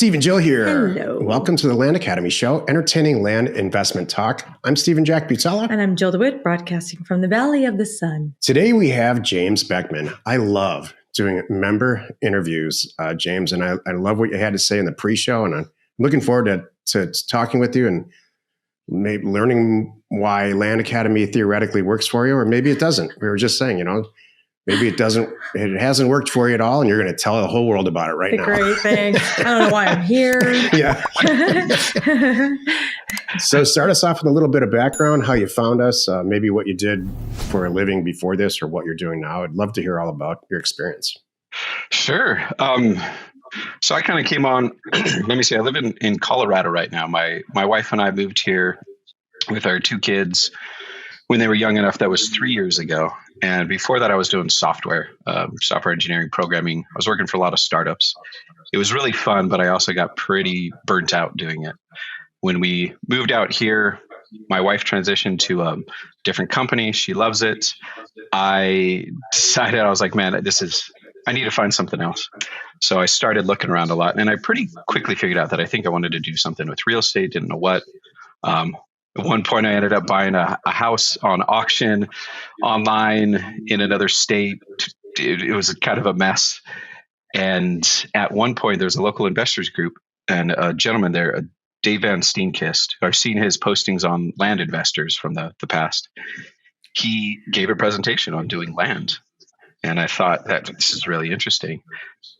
Steve and Jill here. Hello. Welcome to the Land Academy Show, entertaining land investment talk. I'm Stephen Jack Butella. And I'm Jill DeWitt, broadcasting from the Valley of the Sun. Today we have James Beckman. I love doing member interviews, James, and I love what you had to say in the pre-show, and I'm looking forward to talking with you and maybe learning why Land Academy theoretically works for you, or maybe it doesn't. We were just saying, maybe it hasn't worked for you at all, and you're going to tell the whole world about it right now. Great, thanks. I don't know why I'm here. Yeah. So start us off with a little bit of background, how you found us, maybe what you did for a living before this or what you're doing now. I'd love to hear all about your experience. Sure. So I kind of came on, let me see, I live in Colorado right now. My wife and I moved here with our two kids when they were young enough. That was 3 years ago. And before that, I was doing software engineering, programming. I was working for a lot of startups. It was really fun, but I also got pretty burnt out doing it. When we moved out here, my wife transitioned to a different company. She loves it. I decided, I was like, man, I need to find something else. So I started looking around a lot, and I pretty quickly figured out that I think I wanted to do something with real estate, didn't know what. At one point, I ended up buying a house on auction online in another state. It was kind of a mess. And at one point, there's a local investors group, and a gentleman there, Dave Van Steenkist, I've seen his postings on land investors from the past. He gave a presentation on doing land. And I thought that this is really interesting.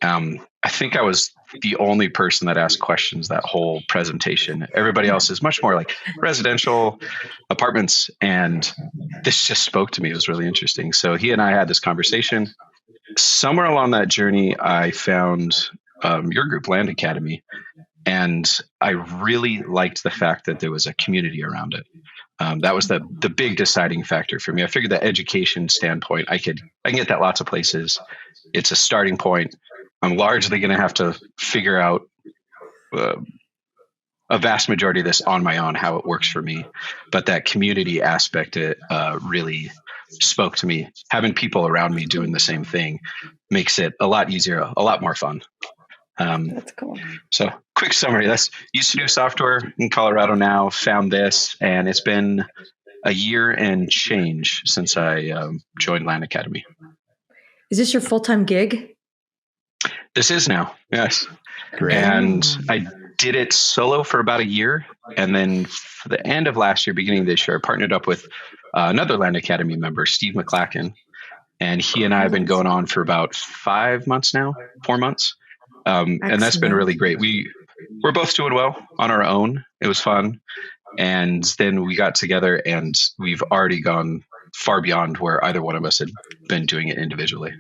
I think I was the only person that asked questions that whole presentation. Everybody else is much more like residential apartments. And this just spoke to me. It was really interesting. So he and I had this conversation. Somewhere along that journey, I found your group, Land Academy. And I really liked the fact that there was a community around it. That was the big deciding factor for me. I figured that education standpoint, I can get that lots of places. It's a starting point. I'm largely going to have to figure out a vast majority of this on my own, how it works for me. But that community aspect, it really spoke to me. Having people around me doing the same thing makes it a lot easier, a lot more fun. That's cool. So quick summary, used to do software in Colorado now, found this, and it's been a year and change since I joined Land Academy. Is this your full-time gig? This is now, yes. Great. And I did it solo for about a year. And then for the end of last year, beginning of this year, I partnered up with another Land Academy member, Steve McClacken. And he and I have been going on for about 5 months now, 4 months. And that's been really great. We're both doing well on our own. It was fun. And then we got together, and we've already gone far beyond where either one of us had been doing it individually.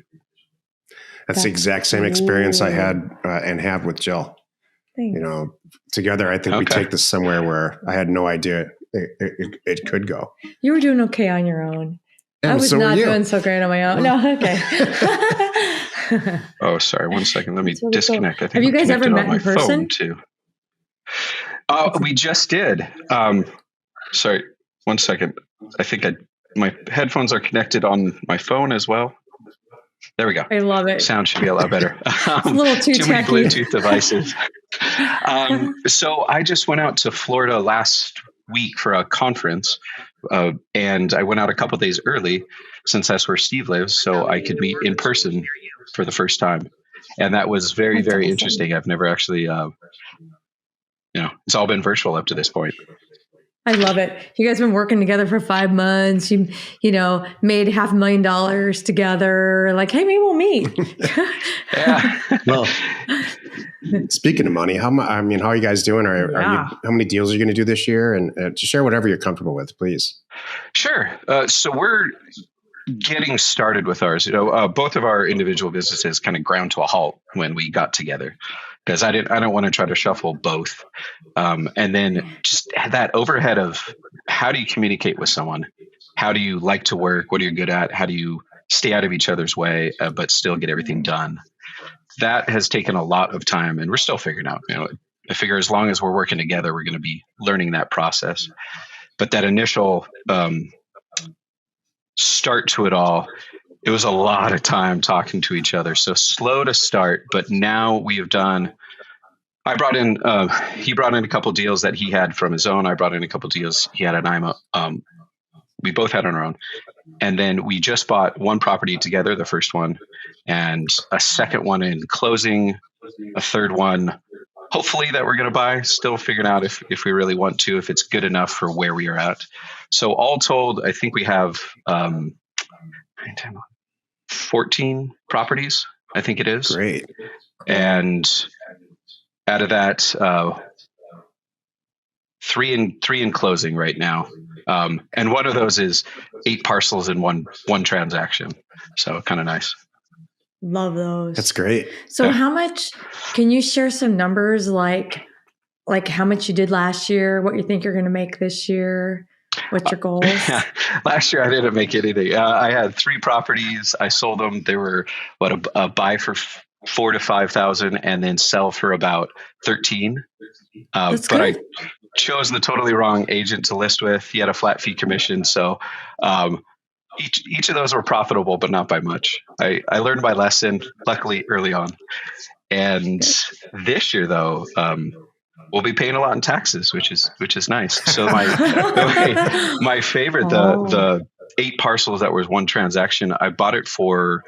That's the exact same experience I had and have with Jill. Thanks. Together, I think we take this somewhere where I had no idea it could go. You were doing okay on your own. And I was so not doing so great on my own. No, okay. Oh, sorry. 1 second. Let me really disconnect. Cool. I think Have you guys ever met on my in person? phone too. We just did. Sorry. 1 second. I think my headphones are connected on my phone as well. There we go. I love it. Sound should be a lot better. It's a little too many tacky. Bluetooth devices. So I just went out to Florida last week for a conference, and I went out a couple of days early since that's where Steve lives, so I could meet in person for the first time. And that was very, very interesting. I've never actually, it's all been virtual up to this point. I love it. You guys have been working together for 5 months. You made $500,000 together. Like, hey, maybe we'll meet. Yeah. Well, speaking of money, how are you guys doing? How many deals are you going to do this year? And to share whatever you're comfortable with, please. Sure. So we're getting started with ours. Both of our individual businesses kind of ground to a halt when we got together, because I don't want to try to shuffle both. And then just that overhead of how do you communicate with someone? How do you like to work? What are you good at? How do you stay out of each other's way, but still get everything done? That has taken a lot of time, and we're still figuring out. I figure as long as we're working together, we're going to be learning that process. But that initial start to it all, it was a lot of time talking to each other. So slow to start, but now we have done I brought in, he brought in a couple deals that he had from his own. I brought in a couple deals he had at IMA. We both had on our own. And then we just bought one property together, the first one, and a second one in closing, a third one, hopefully that we're going to buy. Still figuring out if we really want to, if it's good enough for where we are at. So all told, I think we have 14 properties, I think it is. Great. And out of that, three in closing right now. And one of those is 8 parcels in one transaction. So kind of nice. Love those. That's great. So how much, can you share some numbers like how much you did last year, what you think you're going to make this year? What's your goals? Last year I didn't make anything. I had 3 properties. I sold them. They were a buy for 4,000 to 5,000 and then sell for about 13. That's but good. I chose the totally wrong agent to list with. He had a flat fee commission. So each of those were profitable, but not by much. I learned my lesson, luckily, early on. And this year, though, we'll be paying a lot in taxes, which is nice. So my favorite, the 8 parcels that was one transaction, I bought it for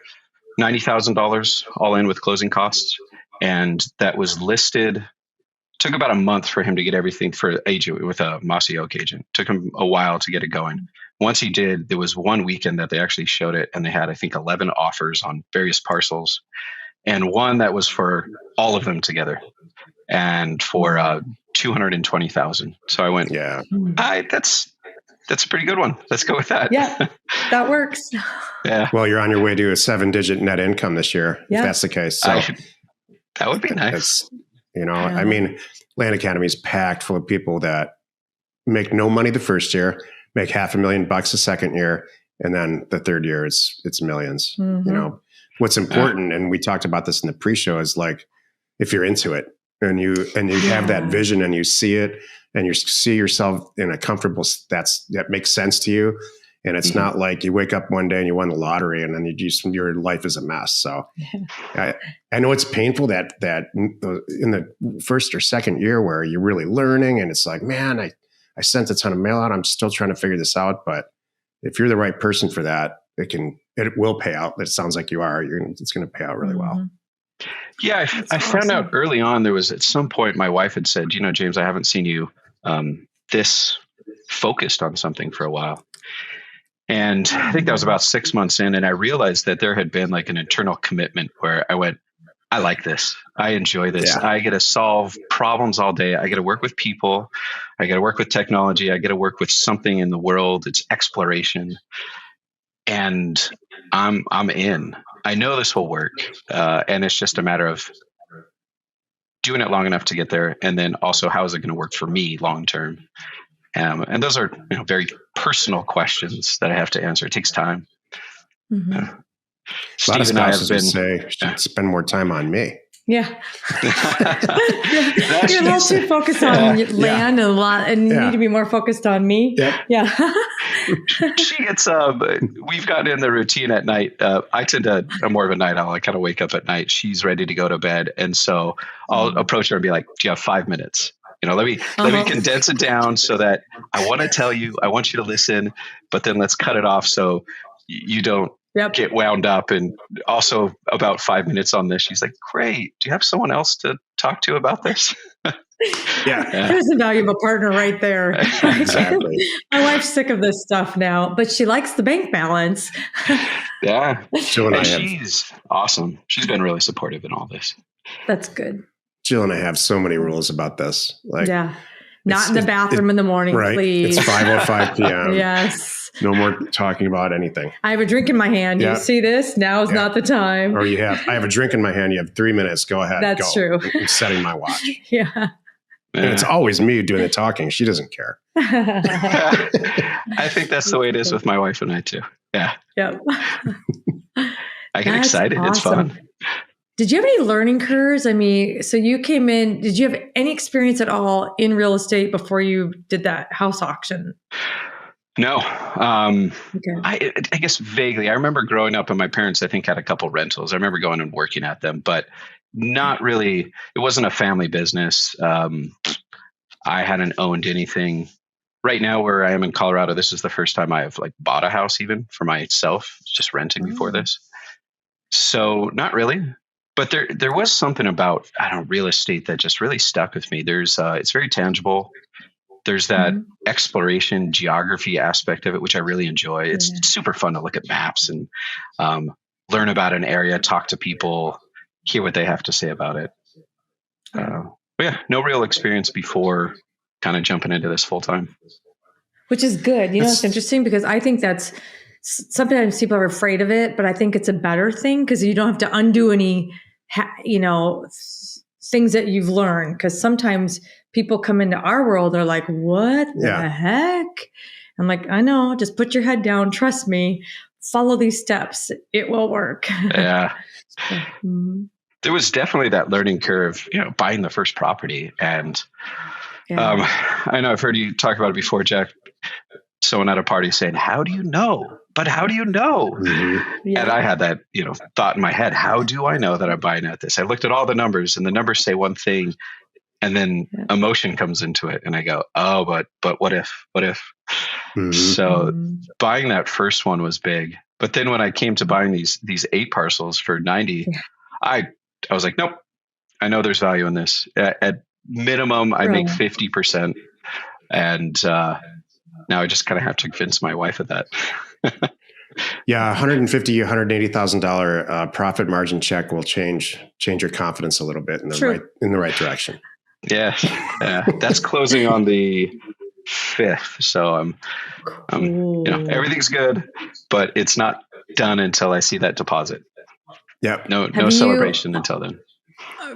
$90,000 all in with closing costs, and that was listed. Took about a month for him to get everything for agent with a Mossy Oak agent. Took him a while to get it going. Once he did, there was one weekend that they actually showed it, and they had, I think, 11 offers on various parcels, and one that was for all of them together, and for 220,000. So I went, that's a pretty good one. Let's go with that. Yeah, that works. Yeah. Well, you're on your way to a 7-digit net income this year, if that's the case. So that would be nice. I mean, Land Academy is packed full of people that make no money the first year, make $500,000 the second year, and then the third year it's millions. Mm-hmm. What's important, and we talked about this in the pre-show, is like if you're into it and you have that vision and you see it and you see yourself in a comfortable that makes sense to you. And it's not like you wake up one day and you won the lottery and then your life is a mess. So I know it's painful that in the first or second year where you're really learning and it's like, man, I sent a ton of mail out. I'm still trying to figure this out. But if you're the right person for that, it will pay out. It sounds like you are. It's going to pay out really well. Yeah. I found out early on, there was at some point my wife had said, James, I haven't seen you this focused on something for a while. And I think that was about 6 months in. And I realized that there had been like an internal commitment where I went, I like this. I enjoy this. Yeah. I get to solve problems all day. I get to work with people. I get to work with technology. I get to work with something in the world. It's exploration. And I'm in. I know this will work. And it's just a matter of doing it long enough to get there. And then also, how is it going to work for me long term? And those are very personal questions that I have to answer. It takes time. Mm-hmm. A lot of spouses would say, spend more time on me. Yeah. You're a little too focused on land and you need to be more focused on me. Yep. Yeah. We've gotten in the routine at night. I'm more of a night owl. I kind of wake up at night. She's ready to go to bed. And so I'll approach her and be like, do you have 5 minutes? Let me condense it down so that I want to tell you, I want you to listen, but then let's cut it off so you don't get wound up. And also about 5 minutes on this, she's like, great. Do you have someone else to talk to about this? Yeah. There's a valuable partner right there. Exactly. My wife's sick of this stuff now, but she likes the bank balance. Yeah. She's awesome. She's been really supportive in all this. That's good. Jill and I have so many rules about this. Not in the bathroom in the morning, right? Please. It's 5:05 p.m. Yes. No more talking about anything. I have a drink in my hand. You see this? Now is not the time. Or I have a drink in my hand. You have 3 minutes. Go ahead. That's true. I'm setting my watch. Yeah. And it's always me doing the talking. She doesn't care. I think that's the way it is with my wife and I too. Yeah. Yep. I get excited. Awesome. It's fun. Did you have any learning curves? I mean, so you came in, did you have any experience at all in real estate before you did that house auction? No. I guess vaguely. I remember growing up and my parents, I think, had a couple rentals. I remember going and working at them, but not really, it wasn't a family business. I hadn't owned anything. Right now, where I am in Colorado, this is the first time I have like bought a house even for myself, just renting before this. So not really, but there was something about, I don't know, real estate that just really stuck with me. There's it's very tangible. There's that exploration geography aspect of it, which I really enjoy. It's super fun to look at maps and learn about an area, talk to people, hear what they have to say about it. But yeah, no real experience before kind of jumping into this full time. Which is good. You know, it's interesting because I think that's sometimes people are afraid of it, but I think it's a better thing because you don't have to undo any, things that you've learned. Because sometimes people come into our world, they're like, what the heck? I'm like, I know, just put your head down. Trust me, follow these steps. It will work. Yeah. There was definitely that learning curve, buying the first property. And I know I've heard you talk about it before, Jack. Someone at a party saying, how do you know? But how do you know? And I had that, thought in my head, how do I know that I'm buying at this? I looked at all the numbers and the numbers say one thing and then emotion comes into it. And I go, oh, but what if? So buying that first one was big. But then when I came to buying these 8 parcels for 90, I was like, nope, I know there's value in this. At minimum, I make 50%. And now I just kind of have to convince my wife of that. Yeah, $150,000, $180,000 profit margin check will change your confidence a little bit in the right direction. Yeah, that's closing on the 5th. So I'm everything's good, but it's not done until I see that deposit. Yep. No celebration until then.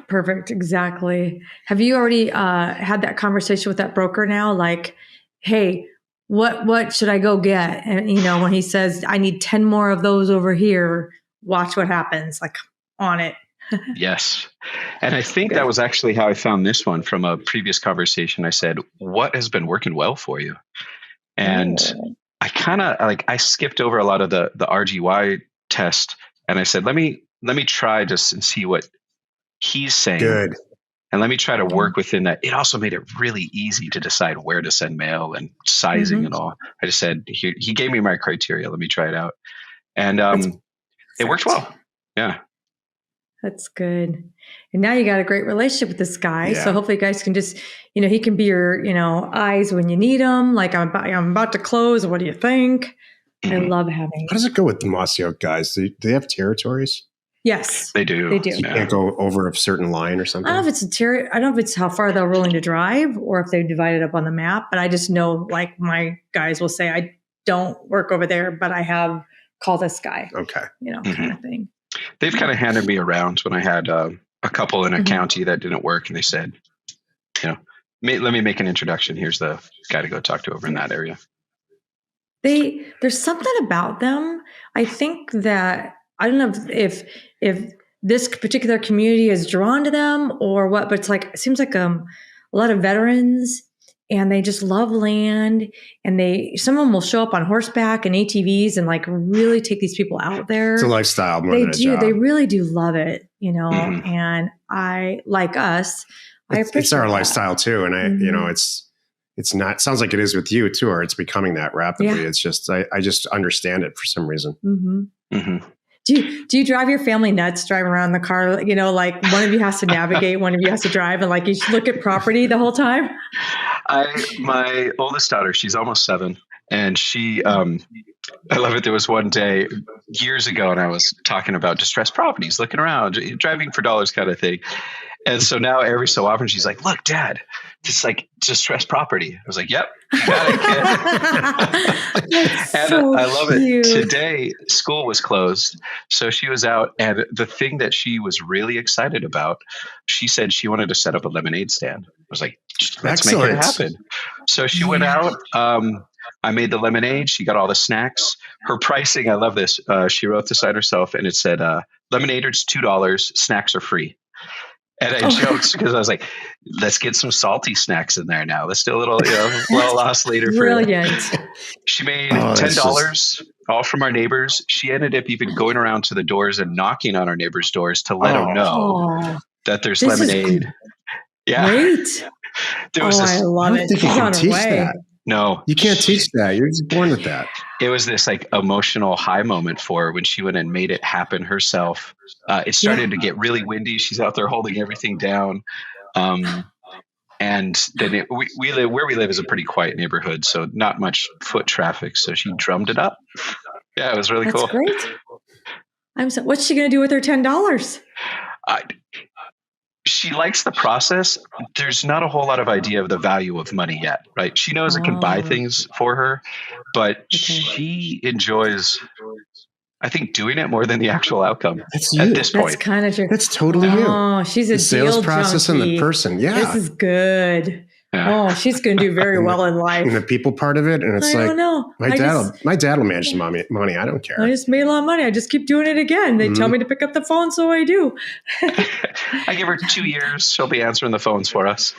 Perfect. Exactly. Have you already had that conversation with that broker now? Like, hey, what should I go get? And when he says, I need 10 more of those over here, watch what happens, like on it. Yes. And I think that was actually how I found this one from a previous conversation. I said, what has been working well for you? And I kind of I skipped over a lot of the RGY test. And I said, let me try just and see what he's saying. Good. And let me try to work within that. It also made it really easy to decide where to send mail and sizing and all. I just said, he gave me my criteria. Let me try it out. And it worked well. Yeah. That's good. And now you got a great relationship with this guy. Yeah. So hopefully you guys can just, he can be your, eyes when you need him. Like I'm about to close. What do you think? I love having. How does it go with the Mossy Oak guys? Do they have territories? Yes, they do. They do. You can't go over a certain line or something. I don't know if it's how far they're willing to drive or if they divide it up on the map. But I just know, like my guys will say, I don't work over there, but I have call this guy. Okay, kind of thing. They've kind of handed me around when I had a couple in a county that didn't work, and they said, let me make an introduction. Here's the guy to go talk to over in that area. There's something about them. I think that I don't know if this particular community is drawn to them or what, but it seems like a lot of veterans and they just love land, and some of them will show up on horseback and ATVs and really take these people out there. It's a lifestyle more than a job. They really do love it, and I, like us, I appreciate it's our that. lifestyle too. And it's not, sounds like it is with you too, or it's becoming that rapidly. Yeah. It's just, I just understand it for some reason. Do you drive your family nuts driving around the car? Like one of you has to navigate, one of you has to drive, and you should look at property the whole time? My oldest daughter, she's almost 7, and she, I love it. There was one day years ago, and I was talking about distressed properties, looking around, driving for dollars kind of thing. And so now every so often she's like, look, Dad, it's like distressed property. I was like, yep, you got it, kid. And so I love it. Today, school was closed. So she was out. And the thing that she was really excited about, she said she wanted to set up a lemonade stand. I was like, let's make it happen. So she went out. I made the lemonade. She got all the snacks. Her pricing, I love this. She wrote this out herself, and it said, lemonade is $2, snacks are free. And I joked because I was like, let's get some salty snacks in there now. Let's do a little, well lost later. Brilliant. She made $10 all from our neighbors. She ended up even going around to the doors and knocking on our neighbors' doors to let them know that there's This is lemonade. Yeah. Great. There was I love I it. don't think you She's can on her teach way. that. No, You can't teach that. You're just born with that. it was this like emotional high moment for her when she went and made it happen herself. It started to get really windy. She's out there holding everything down. And then we live where we live is a pretty quiet neighborhood, so not much foot traffic. So she drummed it up. Yeah, it was really That's cool. great. What's she going to do with her $10? She likes the process. There's not a whole lot of idea of the value of money yet, right? She knows it can buy things for her, but she enjoys, I think, doing it more than the actual outcome. That's you. At this point. That's kind of true. That's totally you. Oh, she's a The sales deal process junkie. and the person. Yeah. This is good. Yeah. Oh, she's going to do very well in life. And the people part of it. And it's I like, don't know. my dad will manage the money. I don't care. I just made a lot of money. I just keep doing it again. They tell me to pick up the phone, so I do. I give her 2 years. She'll be answering the phones for us.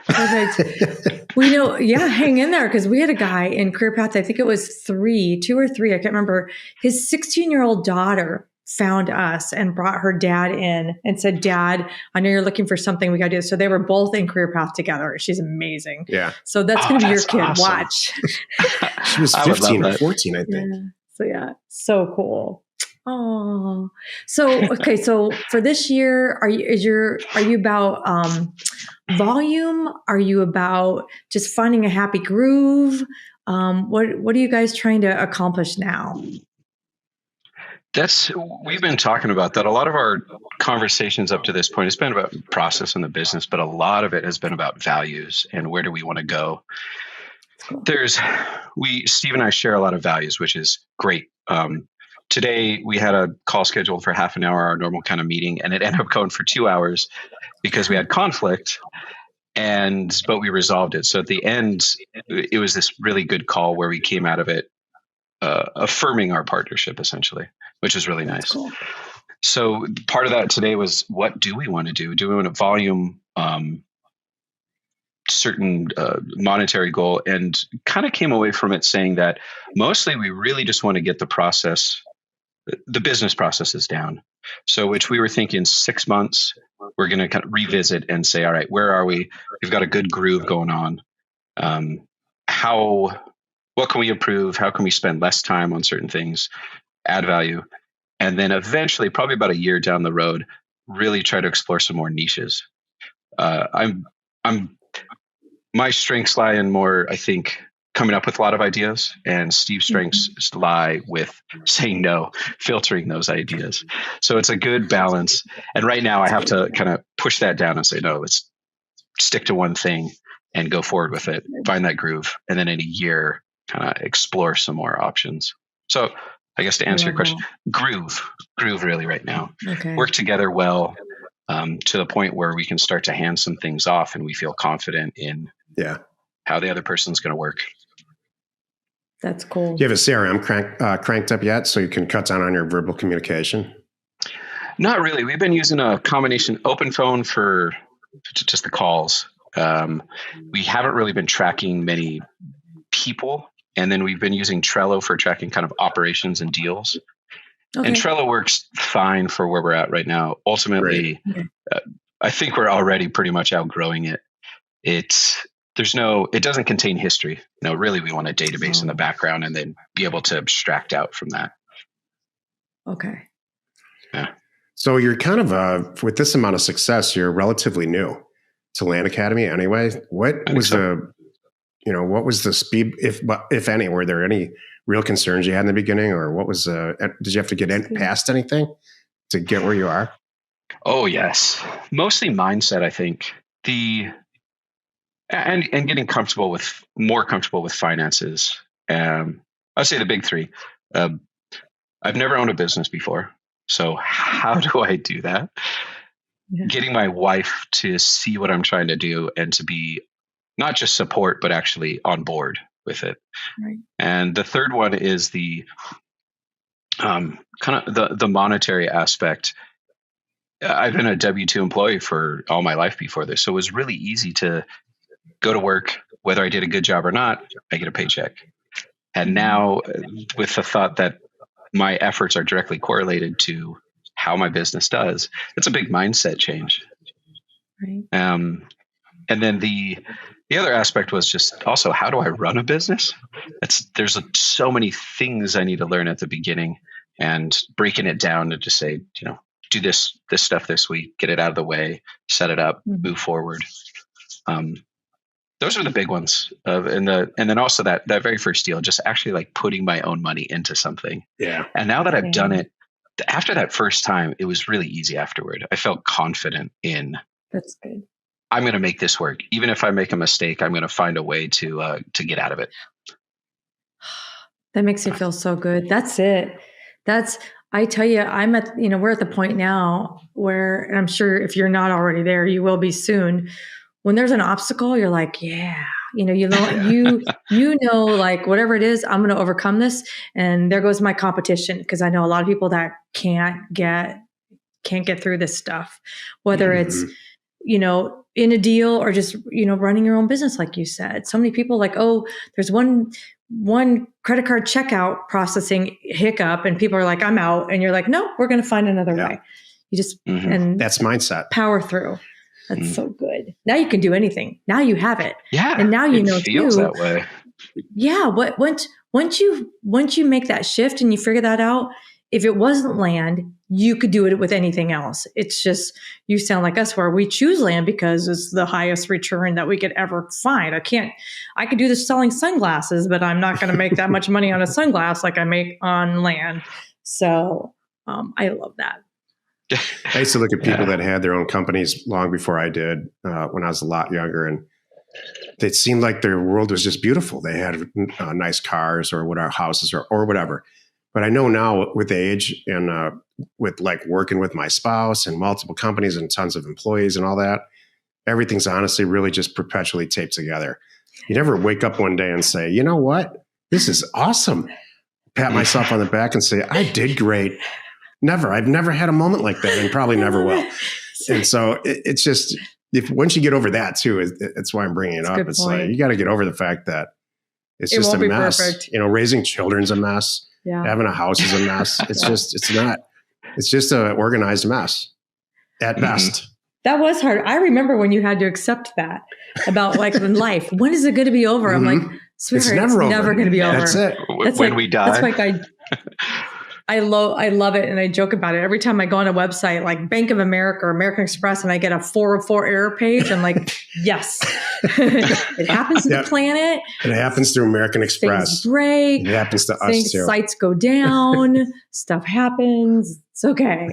Perfect. Hang in there, because we had a guy in Career Path, I think it was 2 or 3, I can't remember. His 16-year-old daughter found us and brought her dad in and said, "Dad, I know you're looking for something. We got to do." So they were both in Career Path together. She's amazing. Yeah. So that's going to be your kid. Awesome. Watch. She was 15 or 14, I think. So cool. Oh, so for this year, are you about volume? Are you about just finding a happy groove? What are you guys trying to accomplish now? We've been talking about that. A lot of our conversations up to this point has been about process in the business, but a lot of it has been about values and where do we want to go. Cool. Steve and I share a lot of values, which is great. Today we had a call scheduled for half an hour, our normal kind of meeting, and it ended up going for 2 hours because we had conflict, but we resolved it. So at the end, it was this really good call where we came out of it affirming our partnership, essentially, which is really nice. Cool. So part of that today was, what do we want to do? Do we want to volume certain monetary goal? And kind of came away from it saying that mostly we really just want to get the business processes down. So which we were thinking 6 months, we're going to kind of revisit and say, all right, where are we? We've got a good groove going on. What can we improve? How can we spend less time on certain things, add value? And then eventually, probably about a year down the road, really try to explore some more niches. My strengths lie in more, I think, coming up with a lot of ideas, and Steve's strengths lie with saying no, filtering those ideas. So it's a good balance. And right now I have to kind of push that down and say, no, let's stick to one thing and go forward with it, find that groove. And then in a year, kind of explore some more options. So I guess to answer your question, groove really right now. Okay. Work together well to the point where we can start to hand some things off and we feel confident in how the other person's going to work. That's cool. Do you have a CRM cranked up yet so you can cut down on your verbal communication? Not really. We've been using a combination open phone for just the calls. We haven't really been tracking many people. And then we've been using Trello for tracking kind of operations and deals. Okay. And Trello works fine for where we're at right now. Ultimately, I think we're already pretty much outgrowing it. It doesn't contain history. No, really, we want a database in the background and then be able to abstract out from that. Okay. Yeah. So you're kind of, with this amount of success, you're relatively new to Land Academy anyway. What was the speed, if any, were there any real concerns you had in the beginning, or what was, did you have to get past anything to get where you are? Oh, yes. Mostly mindset, I think. And getting more comfortable with finances. I'd say the big three. I've never owned a business before. So how do I do that? Yeah. Getting my wife to see what I'm trying to do and to be not just support, but actually on board with it. Right. And the third one is the kind of the monetary aspect. I've been a W-2 employee for all my life before this. So it was really easy to go to work, whether I did a good job or not, I get a paycheck. And now with the thought that my efforts are directly correlated to how my business does, it's a big mindset change. Right. And then the other aspect was just also, how do I run a business? There's so many things I need to learn at the beginning, and breaking it down to just say, do this stuff this week, get it out of the way, set it up, move forward. Those are the big ones. And then also that very first deal, just actually like putting my own money into something. Yeah. And now that I've done it, after that first time, it was really easy afterward. I felt confident in. That's good. I'm going to make this work. Even if I make a mistake, I'm going to find a way to get out of it. That makes me feel so good. That's it. I tell you, we're at the point now where, and I'm sure if you're not already there, you will be soon. When there's an obstacle, you're like, yeah, you know, like whatever it is, I'm going to overcome this. And there goes my competition. Cause I know a lot of people that can't get through this stuff, whether it's, in a deal or just, running your own business. Like you said, so many people like, oh, there's one credit card checkout processing hiccup and people are like, I'm out. And you're like, no, we're going to find another way. You just, and that's mindset. Power through. That's so good. Now you can do anything. Now you have it. Yeah. And now you know feels too. That way. Yeah. Once you make that shift and you figure that out, if it wasn't land, you could do it with anything else. It's just, you sound like us where we choose land because it's the highest return that we could ever find. I could do this selling sunglasses, but I'm not going to make that much money on a sunglass like I make on land. So I love that. I used to look at people that had their own companies long before I did when I was a lot younger, and it seemed like their world was just beautiful. They had nice cars or whatever, houses or whatever. But I know now with age and with like working with my spouse and multiple companies and tons of employees and all that, everything's honestly really just perpetually taped together. You never wake up one day and say, you know what? This is awesome. Pat myself on the back and say, I did great. Never. I've never had a moment like that and probably never will. And so it's just, once you get over that too, it's why I'm bringing it up. It's like, you got to get over the fact that it's just a mess. Perfect. Raising children's a mess. Yeah. Having a house is a mess. It's just an organized mess at best. That was hard. I remember when you had to accept that about like in life. When is it going to be over? I'm like, sweetheart, it's never going to be over. That's it. That's when we die. That's like I love it. And I joke about it. Every time I go on a website like Bank of America or American Express and I get a 404 error page, I'm like, yes, it happens to the planet. It happens through American Express. Things break. It happens to us too. Sites go down. Stuff happens. It's okay.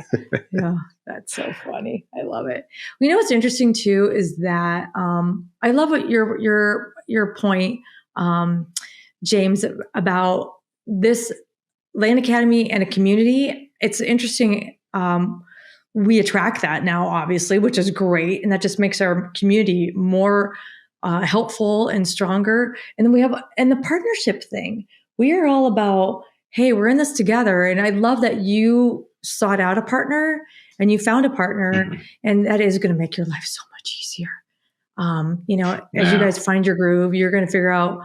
Yeah, that's so funny. I love it. What's interesting too is that I love what your point, James, about this Land Academy and a community. It's interesting. We attract that now, obviously, which is great. And that just makes our community more helpful and stronger. And then we have, the partnership thing. We are all about, hey, we're in this together. And I love that you sought out a partner and you found a partner, and that is going to make your life so much easier. As you guys find your groove, you're going to figure out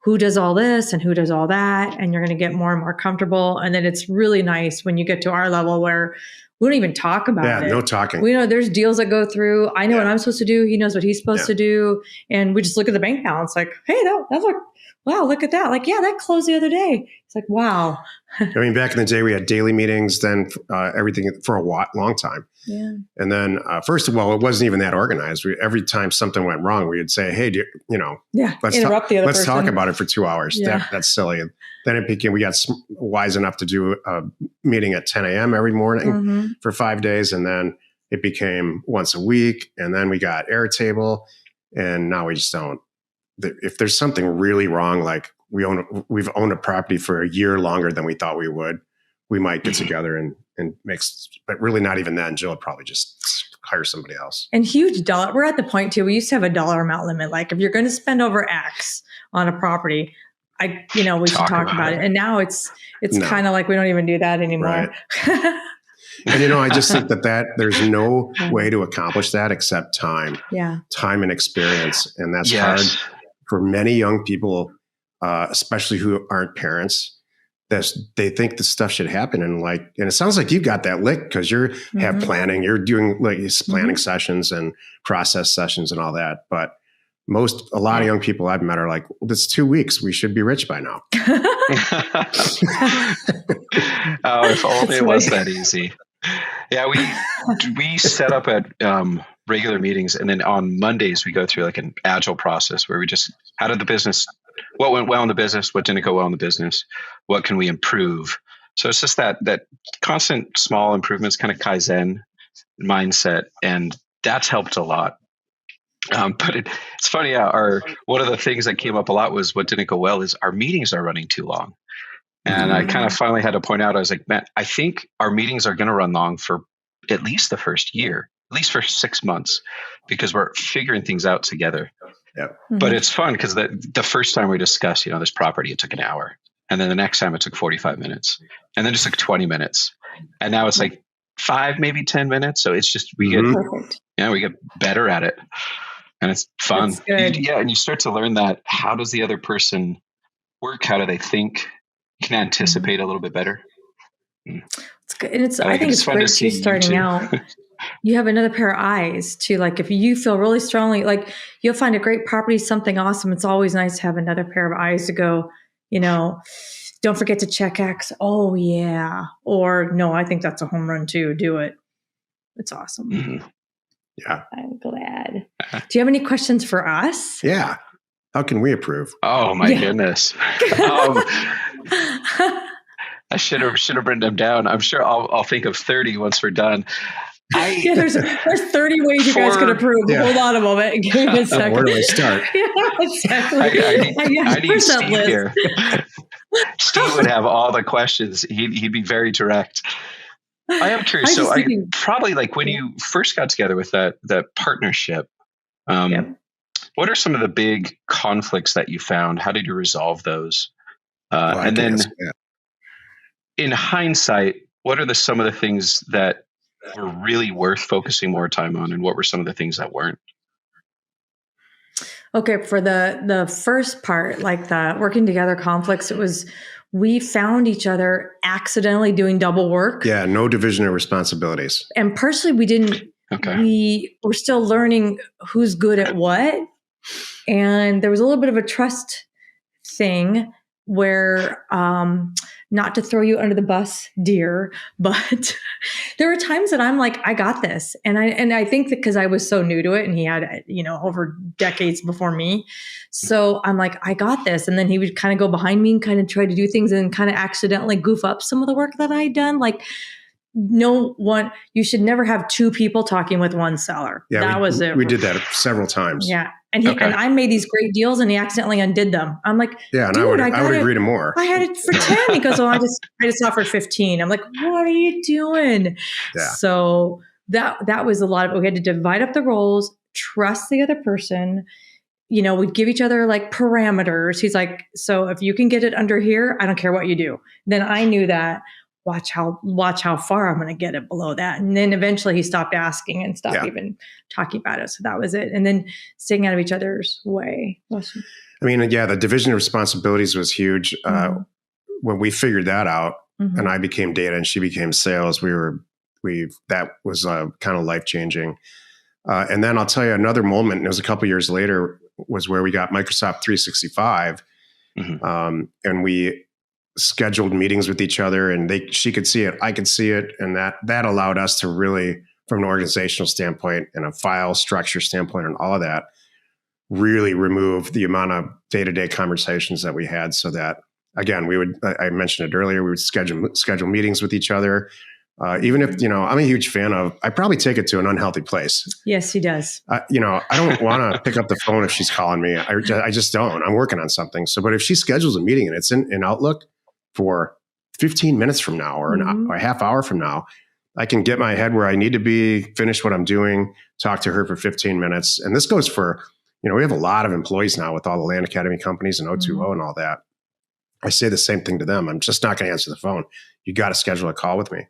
who does all this and who does all that, and you're going to get more and more comfortable. And then it's really nice when you get to our level where we don't even talk about it. Yeah, no talking. We know there's deals that go through. I know what I'm supposed to do. He knows what he's supposed to do. And we just look at the bank balance like, hey, that's like, wow, look at that. Like, yeah, that closed the other day. It's like, wow. Back in the day, we had daily meetings, then everything for a long time. Yeah. And then, first of all, it wasn't even that organized. Every time something went wrong, we would say, hey, let's interrupt the other let's person. talk about it for 2 hours. Yeah. That's silly. And then it became, we got wise enough to do a meeting at 10 a.m. every morning for 5 days. And then it became once a week. And then we got Airtable. And now we just don't. If there's something really wrong, like we've owned a property for a year longer than we thought we would, we might get together and but really not even then. Jill would probably just hire somebody else. And huge dollar. We're at the point too. We used to have a dollar amount limit. Like if you're going to spend over X on a property, we should talk about it. And now it's kind of like we don't even do that anymore. Right. And I just think that there's no way to accomplish that except time. Yeah. Time and experience. And that's hard for many young people, especially who aren't parents. they think this stuff should happen. And it sounds like you've got that lick because you have planning, you're doing like planning sessions and process sessions and all that. But a lot of young people I've met are like, well, it's 2 weeks. We should be rich by now. Oh, if only it was that easy. Yeah, we set up at regular meetings, and then on Mondays we go through like an agile process where we just, how did the business, what went well in the business, what didn't go well in the business, what can we improve? So it's just that constant small improvements, kind of Kaizen mindset, and that's helped a lot. But it's funny, one of the things that came up a lot was what didn't go well is our meetings are running too long. And I kind of finally had to point out, I was like, man, I think our meetings are going to run long for at least the first year, at least for 6 months, because we're figuring things out together. Yep. But it's fun because the first time we discussed, this property, it took an hour. And then the next time it took 45 minutes. And then it took 20 minutes. And now it's like 5, maybe 10 minutes. So it's just, we get better at it. And it's fun. And you start to learn that, how does the other person work? How do they think? You can anticipate a little bit better. It's good. And I think it's great too, starting out. You have another pair of eyes too. Like if you feel really strongly, like you'll find a great property, something awesome. It's always nice to have another pair of eyes to go, don't forget to check X. Oh yeah. Or no, I think that's a home run too. Do it. It's awesome. Mm-hmm. Yeah. I'm glad. Do you have any questions for us? Yeah. How can we approve? Oh my goodness. I should have written them down. I'm sure I'll think of 30 once we're done. There's 30 ways you guys can approve. Yeah. Hold on a moment. Give me a second. Where do I start? Yeah, exactly. I need Steve here. Steve would have all the questions. He'd be very direct. I am curious. So probably like when you first got together with that partnership, what are some of the big conflicts that you found? How did you resolve those? And then in hindsight, what are some of the things that were really worth focusing more time on? And what were some of the things that weren't? Okay. For the first part, like the working together conflicts, we found each other accidentally doing double work. Yeah. No division of responsibilities. And partially we didn't, we were still learning who's good at what. And there was a little bit of a trust thing where, not to throw you under the bus, dear, but there were times that I'm like, I got this. And I think that because I was so new to it and he had, over decades before me. So I'm like, I got this. And then he would kind of go behind me and kind of try to do things and kind of accidentally goof up some of the work that I had done. Like you should never have 2 people talking with one seller. Yeah, that was it. We did that several times. Yeah. And and I made these great deals and he accidentally undid them. I'm like, yeah, and I would agree to more. I had it for 10. He goes, well, I just offered 15. I'm like, what are you doing? Yeah. So that was a lot of it. We had to divide up the roles, trust the other person. We'd give each other like parameters. He's like, so if you can get it under here, I don't care what you do. Then I knew that. Watch how far I'm going to get it below that. And then eventually he stopped asking and stopped even talking about it. So that was it. And then staying out of each other's way. I mean, the division of responsibilities was huge. When we figured that out and I became data and she became sales, that was kind of life-changing. And then I'll tell you another moment, and it was a couple of years later, was where we got Microsoft 365 and we scheduled meetings with each other and she could see it, I could see it. And that allowed us to really, from an organizational standpoint and a file structure standpoint and all of that, really remove the amount of day-to-day conversations that we had. So that, again, I mentioned it earlier, we would schedule meetings with each other. Even if, I'm a huge fan of, I probably take it to an unhealthy place. Yes, he does. I don't want to pick up the phone if she's calling me. I just don't. I'm working on something. So, but if she schedules a meeting and it's in Outlook for 15 minutes from now or a half hour from now, I can get my head where I need to be, finish what I'm doing, talk to her for 15 minutes. And this goes for, we have a lot of employees now with all the Land Academy companies and O2O and all that. I say the same thing to them. I'm just not going to answer the phone. You got to schedule a call with me.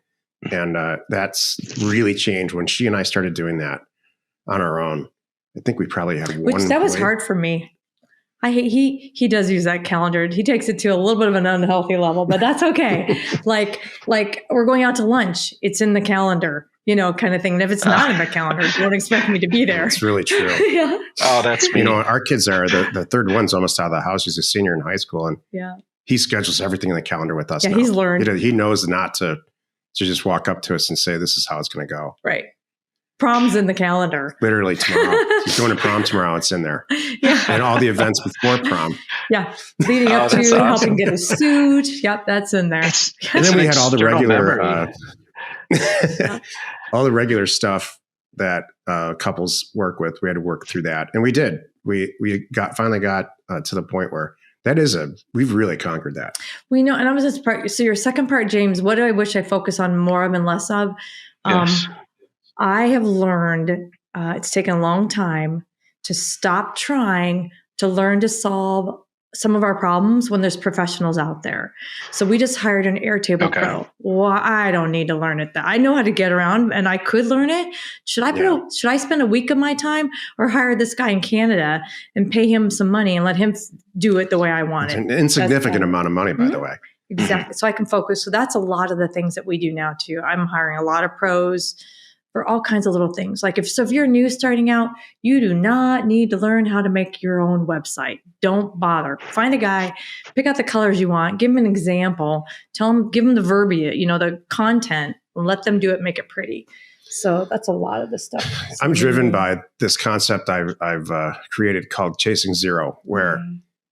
And that's really changed when she and I started doing that on our own. I think we probably had one. That was hard for me. He does use that calendar. He takes it to a little bit of an unhealthy level, but that's okay. like we're going out to lunch. It's in the calendar, kind of thing. And if it's not in the calendar, don't expect me to be there. It's really true. Yeah. Oh, that's me. Our kids are the third one's almost out of the house. He's a senior in high school, and he schedules everything in the calendar with us. Yeah, now. he's learned. He knows not to just walk up to us and say, "This is how it's going to go." Right. Prom's in the calendar. Literally tomorrow. He's going to prom tomorrow. It's in there. Yeah. And all the events before prom. Yeah. Leading up to helping get a suit. Yep, that's in there. And then we had all the regular stuff that couples work with. We had to work through that. And we did. We finally got to the point where we've really conquered that. We know. And I was just so your second part, James, what do I wish I focus on more of and less of? Yes. I have learned, it's taken a long time to stop trying to learn to solve some of our problems when there's professionals out there. So we just hired an Airtable Pro. Well, I don't need to learn it. I know how to get around and I could learn it. Should I spend a week of my time or hire this guy in Canada and pay him some money and let him do it the way I want it? It's an insignificant amount of money, by the way. Exactly. So I can focus. So that's a lot of the things that we do now too. I'm hiring a lot of pros for all kinds of little things. Like if you're new starting out, you do not need to learn how to make your own website. Don't bother. Find a guy, pick out the colors you want, give him an example, give him the verbiage, the content, and let them do it, make it pretty. So that's a lot of the stuff. I'm driven by this concept I've created called chasing zero, where,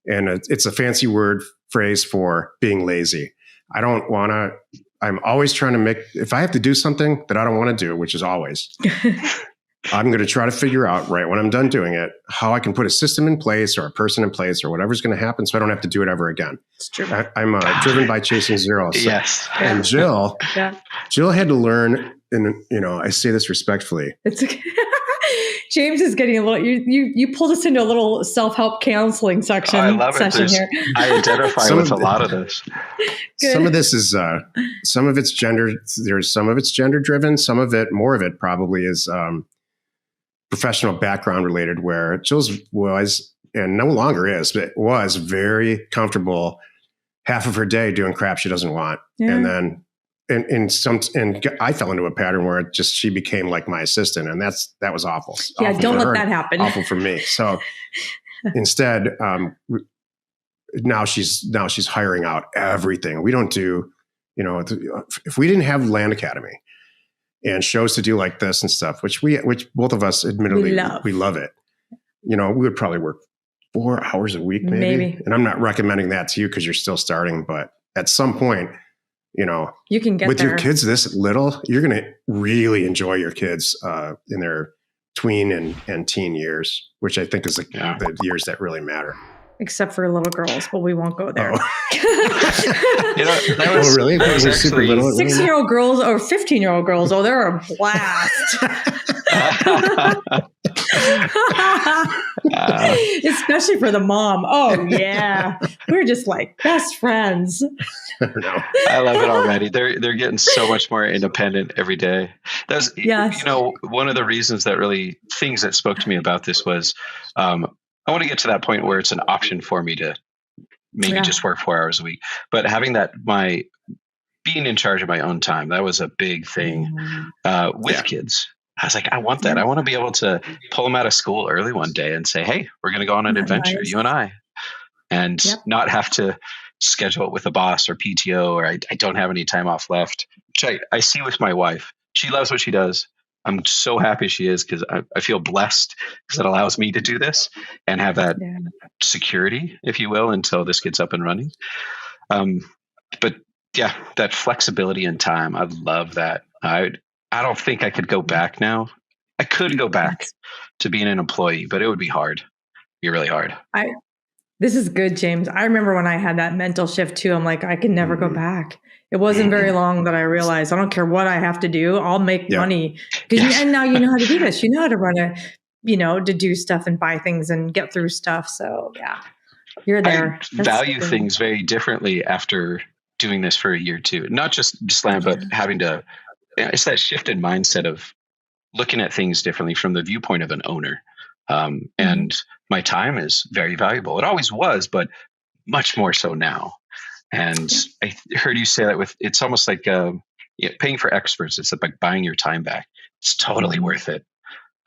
and it's a fancy phrase for being lazy. I'm always trying to if I have to do something that I don't want to do, which is always, I'm going to try to figure out right when I'm done doing it, how I can put a system in place or a person in place or whatever's going to happen so I don't have to do it ever again. It's true. I'm driven by chasing zero. So, yes. And Jill had to learn, and I say this respectfully. It's okay. James is getting a little. You pulled us into a little self-help counseling section. I love it. Here. I identify with a lot of this. Good. Some of this is some of it's gender. There's some of it's gender driven. More of it probably is professional background related. Where Jill's was and no longer is, but was very comfortable half of her day doing crap she doesn't want, and then. And I fell into a pattern where she became like my assistant, and that was awful. Yeah, awful don't let that happen. Awful for me. So instead, now she's hiring out everything. We don't do, if we didn't have Land Academy and shows to do like this and stuff, which both of us admittedly we love it. We would probably work 4 hours a week, maybe. And I'm not recommending that to you because you're still starting, but at some point. You can get with there. Your kids this little, you're going to really enjoy your kids in their tween and teen years, which I think is the years that really matter. Except for little girls, but we won't go there. That was really? That was super little. 6-year-old girls or 15-year-old girls. Oh, they're a blast. Especially for the mom. Oh yeah, we're just like best friends. I love it already. They're getting so much more independent every day. That's one of the reasons things that spoke to me about this was I want to get to that point where it's an option for me to maybe just work 4 hours a week, but having being in charge of my own time, that was a big thing with kids. I was like, I want that. I want to be able to pull them out of school early one day and say, hey, we're going to go on an adventure, you and I, and not have to schedule it with a boss or PTO, or I don't have any time off left, which I see with my wife. She loves what she does. I'm so happy she is because I feel blessed because it allows me to do this and have that security, if you will, until this gets up and running. But that flexibility in time, I love that. I don't think I could go back now. I could go back to being an employee, but it would be hard. It'd be really hard. This is good, James. I remember when I had that mental shift too. I'm like, I can never go back. It wasn't very long that I realized I don't care what I have to do. I'll make money. And now you know how to do this. You know how to run to do stuff and buy things and get through stuff. So you're there. I value things very differently after doing this for a year too. Not just Slam, but having to, it's that shift in mindset of looking at things differently from the viewpoint of an owner. And my time is very valuable. It always was, but much more so now. And I heard you say that it's almost like paying for experts. It's like buying your time back. It's totally worth it.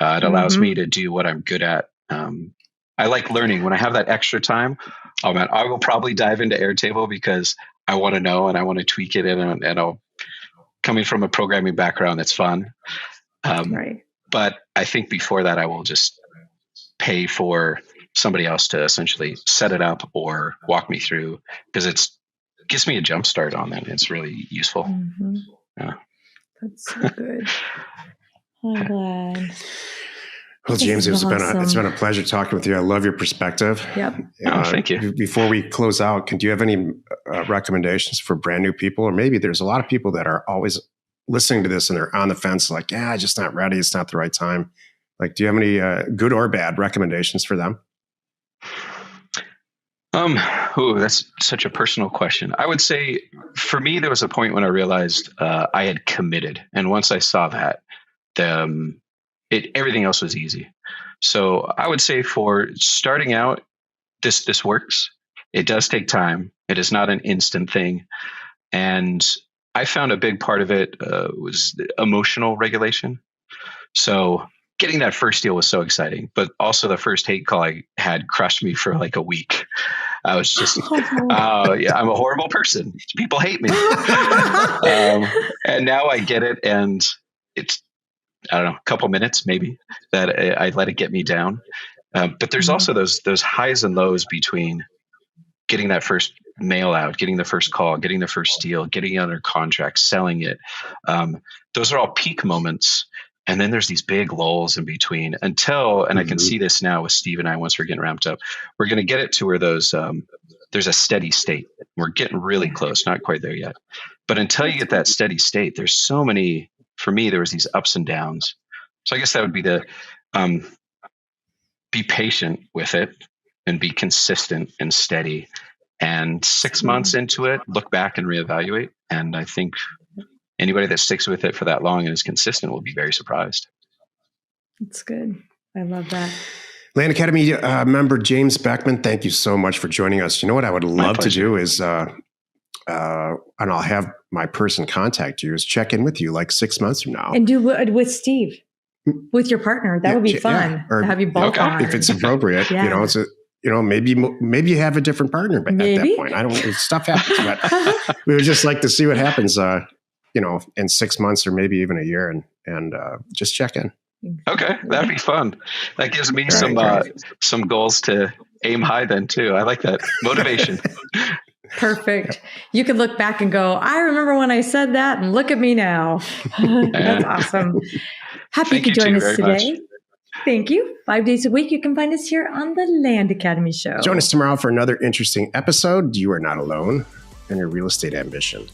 It allows me to do what I'm good at. I like learning. When I have that extra time, oh man, I will probably dive into Airtable because I want to know and I want to tweak it. And I'll, coming from a programming background, that's fun. Right. But I think before that, I will just pay for somebody else to essentially set it up or walk me through, because it gives me a jump start on that. It's really useful. Yeah. That's so good. I'm glad. Well, James, it's been a pleasure talking with you. I love your perspective. Yep. Thank you. Before we close out, do you have any recommendations for brand new people? Or maybe there's a lot of people that are always listening to this and they're on the fence, like, yeah, just not ready. It's not the right time. Like, do you have any good or bad recommendations for them? That's such a personal question. I would say for me, there was a point when I realized I had committed. And once I saw that, everything else was easy. So I would say for starting out, this works. It does take time. It is not an instant thing. And I found a big part of it was the emotional regulation. So getting that first deal was so exciting, but also the first hate call I had crushed me for like a week. I was just, I'm a horrible person. People hate me. And now I get it. And it's, I don't know, a couple minutes maybe that I let it get me down. But there's also those highs and lows between getting that first mail out, getting the first call, getting the first deal, getting under contract, selling it. Those are all peak moments. And then there's these big lulls in between until, and I can see this now with Steve and I, once we're getting ramped up, we're going to get it to where there's a steady state. We're getting really close, not quite there yet. But until you get that steady state, there's so many, for me, there was these ups and downs. So I guess that would be be patient with it and be consistent and steady. And 6 months into it, look back and reevaluate. And I think anybody that sticks with it for that long and is consistent will be very surprised. That's good. I love that. Land Academy member James Beckman, thank you so much for joining us. You know what I would love to do is, and I'll have my person contact you, is check in with you like 6 months from now. And do with Steve, with your partner. That would be fun. Yeah. Or, to have you both on. If it's appropriate. Maybe you have a different partner at that point. I don't. Stuff happens, but we would just like to see what happens. In 6 months or maybe even a year, and just check in. Okay, that'd be fun. That gives me some goals to aim high then too. I like that motivation. Perfect. You could look back and go, I remember when I said that, and look at me now. That's awesome. Happy you could join us today. Much. Thank you. 5 days a week, you can find us here on the Land Academy Show. Join us tomorrow for another interesting episode. You are not alone in your real estate ambition.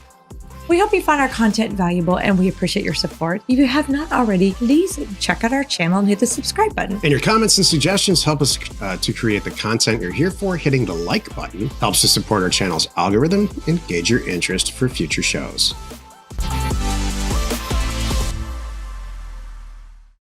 We hope you find our content valuable and we appreciate your support. If you have not already, please check out our channel and hit the subscribe button. And your comments and suggestions help us to create the content you're here for. Hitting the like button helps to support our channel's algorithm and gauge your interest for future shows.